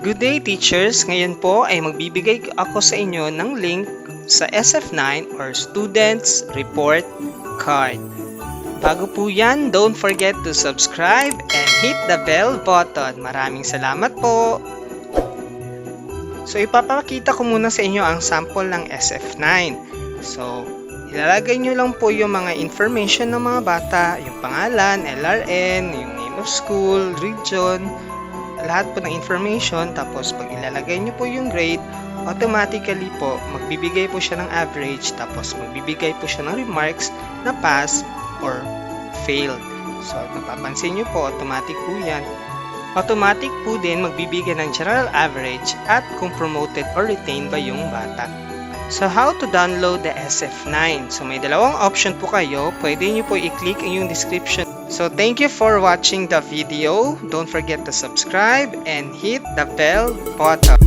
Good day teachers! Ngayon po ay magbibigay ako sa inyo ng link sa SF9 or Students Report Card. Bago po yan, don't forget to subscribe and hit the bell button. Maraming salamat po! So ipapakita ko muna sa inyo ang sample ng SF9. So ilalagay nyo lang po yung mga information ng mga bata, yung pangalan, LRN, yung name of school, region, lahat po ng information. Tapos pag ilalagay nyo po yung grade, automatically po magbibigay po siya ng average, tapos magbibigay po siya ng remarks na pass or failed. So mapapansin nyo po, automatic po yan. Automatic po din magbibigay ng general average at kung promoted or retained ba yung bata. So how to download the SF9? So may dalawang option po kayo. Pwede nyo po i-click yung description. So thank you for watching the video. Don't forget to subscribe and hit the bell button.